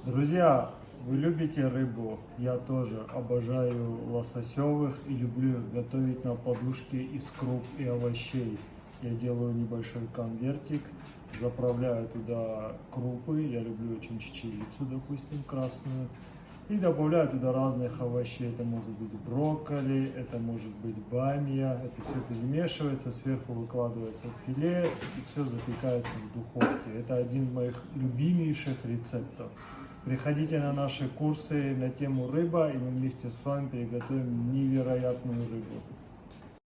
Друзья, вы любите рыбу? Я тоже обожаю лососевых и люблю готовить на подушке из круп и овощей. Я делаю небольшой конвертик, заправляю туда крупы, я люблю очень чечевицу, допустим, красную, и добавляю туда разных овощей. Это может быть брокколи, это может быть бамия. Это все перемешивается, сверху выкладывается филе и все запекается в духовке. Это один из моих любимейших рецептов. Приходите на наши курсы на тему рыба, и мы вместе с вами приготовим невероятную рыбу.